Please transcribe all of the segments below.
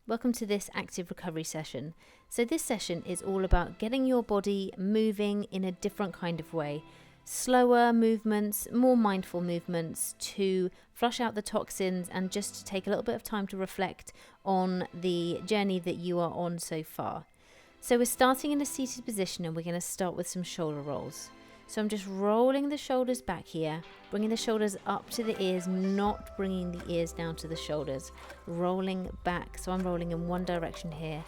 Welcome to this active recovery session. So this session is all about getting your body moving in a different kind of way. Slower movements, more mindful movements to flush out the toxins and just to take a little bit of time to reflect on the journey that you are on so far. So we're starting in a seated position and we're going to start with some shoulder rolls. So I'm just rolling the shoulders back here, bringing the shoulders up to the ears, not bringing the ears down to the shoulders, rolling back. So I'm rolling in one direction here,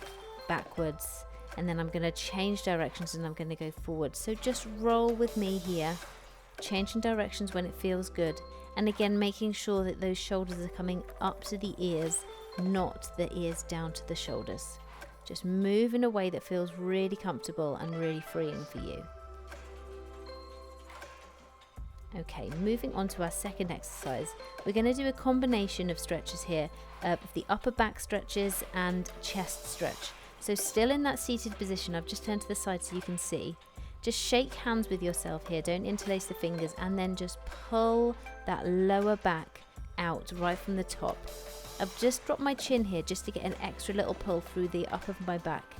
backwards, and then I'm going to change directions and I'm going to go forward. So just roll with me here, changing directions when it feels good. And again, making sure that those shoulders are coming up to the ears, not the ears down to the shoulders. Just move in a way that feels really comfortable and really freeing for you. Okay, moving on to our second exercise, we're going to do a combination of stretches here, of the upper back stretches and chest stretch. So still in that seated position, I've just turned to the side so you can see. Just shake hands with yourself here, don't interlace the fingers, and then just pull that lower back out right from the top. I've just dropped my chin here just to get an extra little pull through the up of my back.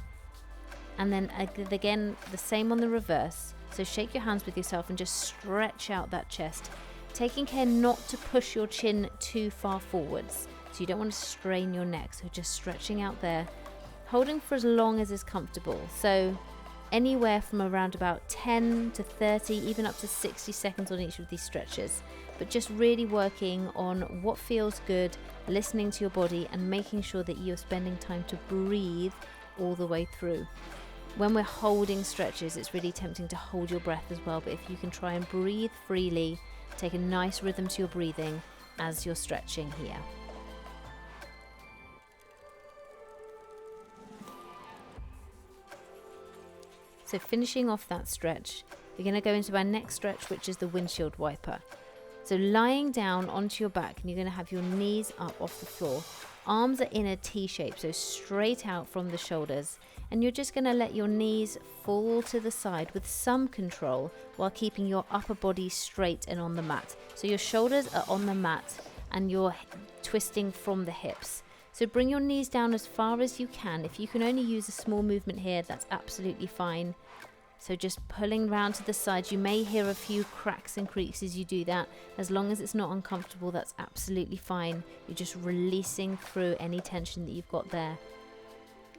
And then again, the same on the reverse. So shake your hands with yourself and just stretch out that chest, taking care not to push your chin too far forwards. So you don't want to strain your neck. So just stretching out there, holding for as long as is comfortable. So anywhere from around about 10 to 30, even up to 60 seconds on each of these stretches. But just really working on what feels good, listening to your body and making sure that you're spending time to breathe all the way through. When we're holding stretches, it's really tempting to hold your breath as well, but if you can try and breathe freely, take a nice rhythm to your breathing as you're stretching here. So finishing off that stretch, we're going to go into our next stretch, which is the windshield wiper. So lying down onto your back, and you're going to have your knees up off the floor. Arms are in a T shape, so straight out from the shoulders. And you're just going to let your knees fall to the side with some control while keeping your upper body straight and on the mat. So your shoulders are on the mat and you're twisting from the hips. So bring your knees down as far as you can. If you can only use a small movement here, that's absolutely fine. So just pulling round to the side. You may hear a few cracks and creaks as you do that. As long as it's not uncomfortable, that's absolutely fine. You're just releasing through any tension that you've got there.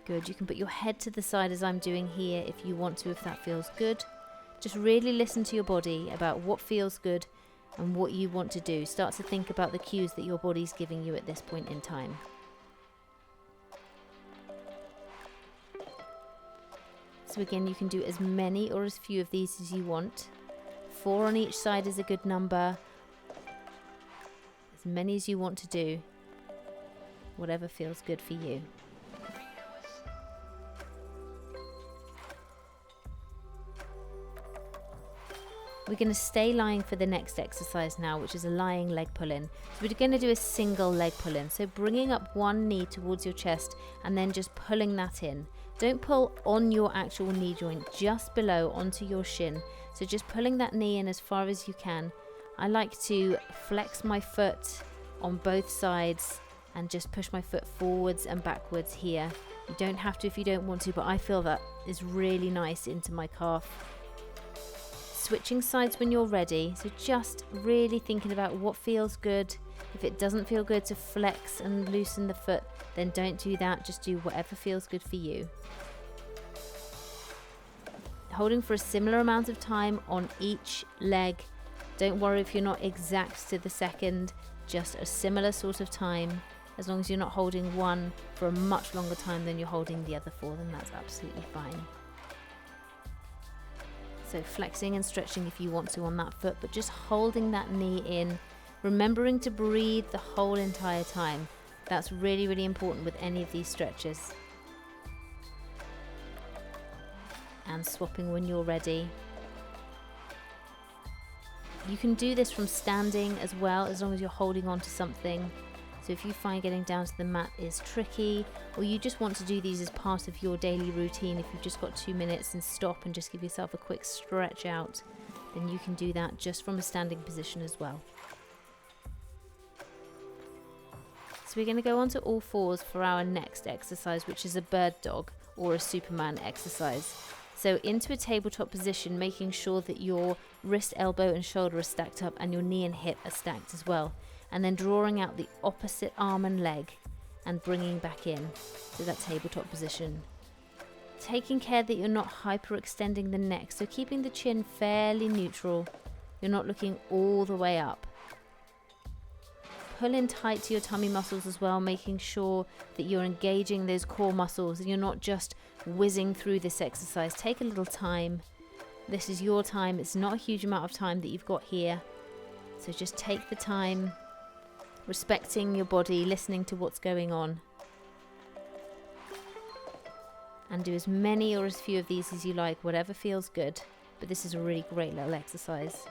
Good. You can put your head to the side as I'm doing here if you want to, if that feels good. Just really listen to your body about what feels good and what you want to do. Start to think about the cues that your body's giving you at this point in time. So again, you can do as many or as few of these as you want. 4 on each side is a good number. As many as you want to do. Whatever feels good for you. We're going to stay lying for the next exercise now, which is a lying leg pull-in. So we're going to do a single leg pull-in. So bringing up one knee towards your chest and then just pulling that in. Don't pull on your actual knee joint, just below onto your shin. So just pulling that knee in as far as you can. I like to flex my foot on both sides and just push my foot forwards and backwards here. You don't have to if you don't want to, but I feel that is really nice into my calf. Switching sides when you're ready, so just really thinking about what feels good. If it doesn't feel good to flex and loosen the foot, then don't do that, just do whatever feels good for you. Holding for a similar amount of time on each leg. Don't worry if you're not exact to the second, just a similar sort of time. As long as you're not holding one for a much longer time than you're holding the other for, then that's absolutely fine. So flexing and stretching if you want to on that foot, but just holding that knee in, remembering to breathe the whole entire time. That's really, really important with any of these stretches. And swapping when you're ready. You can do this from standing as well, as long as you're holding on to something. So if you find getting down to the mat is tricky, or you just want to do these as part of your daily routine, if you've just got 2 minutes and stop and just give yourself a quick stretch out, then you can do that just from a standing position as well. So we're going to go onto all fours for our next exercise, which is a bird dog or a Superman exercise. So into a tabletop position, making sure that your wrist, elbow and shoulder are stacked up and your knee and hip are stacked as well. And then drawing out the opposite arm and leg and bringing back in to that tabletop position. Taking care that you're not hyperextending the neck, so keeping the chin fairly neutral. You're not looking all the way up. Pull in tight to your tummy muscles as well, making sure that you're engaging those core muscles and you're not just whizzing through this exercise. Take a little time. This is your time. It's not a huge amount of time that you've got here. So just take the time, respecting your body, listening to what's going on. And do as many or as few of these as you like, whatever feels good. But this is a really great little exercise.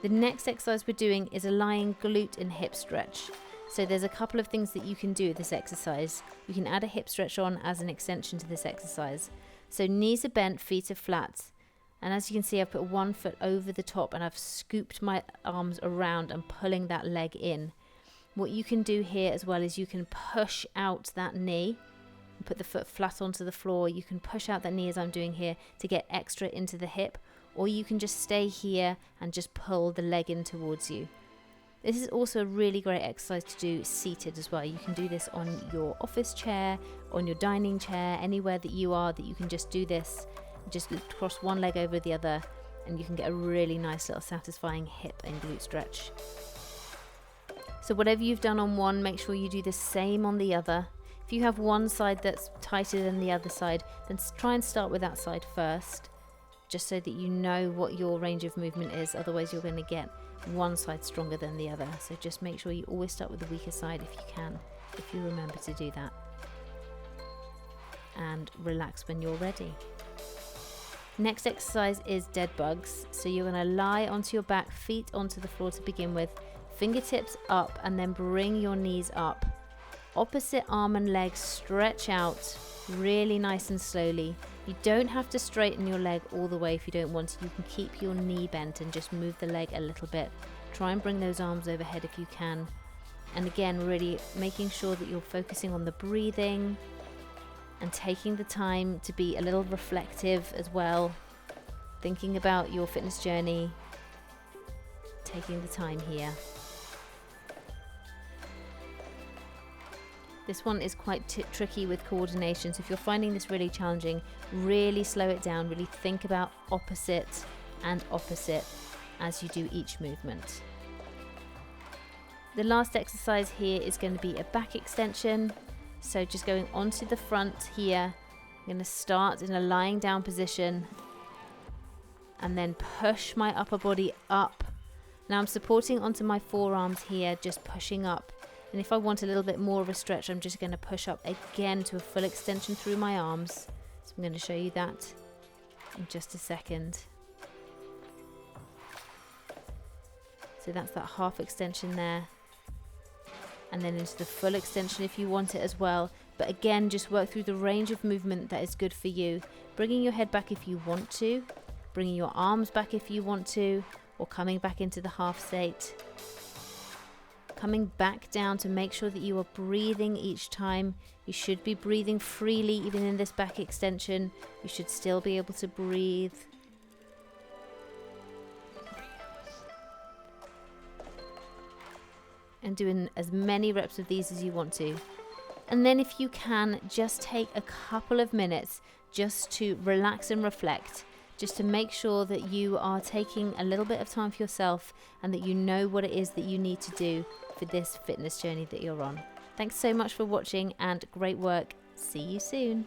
The next exercise we're doing is a lying glute and hip stretch. So there's a couple of things that you can do with this exercise. You can add a hip stretch on as an extension to this exercise. So knees are bent, feet are flat. And as you can see, I've put one foot over the top and I've scooped my arms around and pulling that leg in. What you can do here as well is you can push out that knee and put the foot flat onto the floor. You can push out that knee as I'm doing here to get extra into the hip. Or you can just stay here and just pull the leg in towards you. This is also a really great exercise to do seated as well. You can do this on your office chair, on your dining chair, anywhere that you are, that you can just do this. Just cross one leg over the other and you can get a really nice little satisfying hip and glute stretch. So whatever you've done on one, make sure you do the same on the other. If you have one side that's tighter than the other side, then try and start with that side first, just so that you know what your range of movement is. Otherwise you're going to get one side stronger than the other. So just make sure you always start with the weaker side if you can, if you remember to do that. And relax when you're ready. Next exercise is dead bugs. So you're going to lie onto your back, feet onto the floor to begin with, fingertips up, and then bring your knees up. Opposite arm and leg stretch out really nice and slowly. You don't have to straighten your leg all the way if you don't want to. You can keep your knee bent and just move the leg a little bit. Try and bring those arms overhead if you can. And again, really making sure that you're focusing on the breathing and taking the time to be a little reflective as well. Thinking about your fitness journey. Taking the time here. This one is quite tricky with coordination, so if you're finding this really challenging, really slow it down, really think about opposite and opposite as you do each movement. The last exercise here is going to be a back extension. So just going onto the front here, I'm going to start in a lying down position and then push my upper body up. Now I'm supporting onto my forearms here, just pushing up. And if I want a little bit more of a stretch, I'm just going to push up again to a full extension through my arms. So I'm going to show you that in just a second. So that's that half extension there. And then into the full extension if you want it as well. But again, just work through the range of movement that is good for you. Bringing your head back if you want to. Bringing your arms back if you want to. Or coming back into the half state. Coming back down to make sure that you are breathing each time. You should be breathing freely even in this back extension. You should still be able to breathe. And doing as many reps of these as you want to. And then if you can, just take a couple of minutes just to relax and reflect. Just to make sure that you are taking a little bit of time for yourself and that you know what it is that you need to do for this fitness journey that you're on. Thanks so much for watching and great work. See you soon.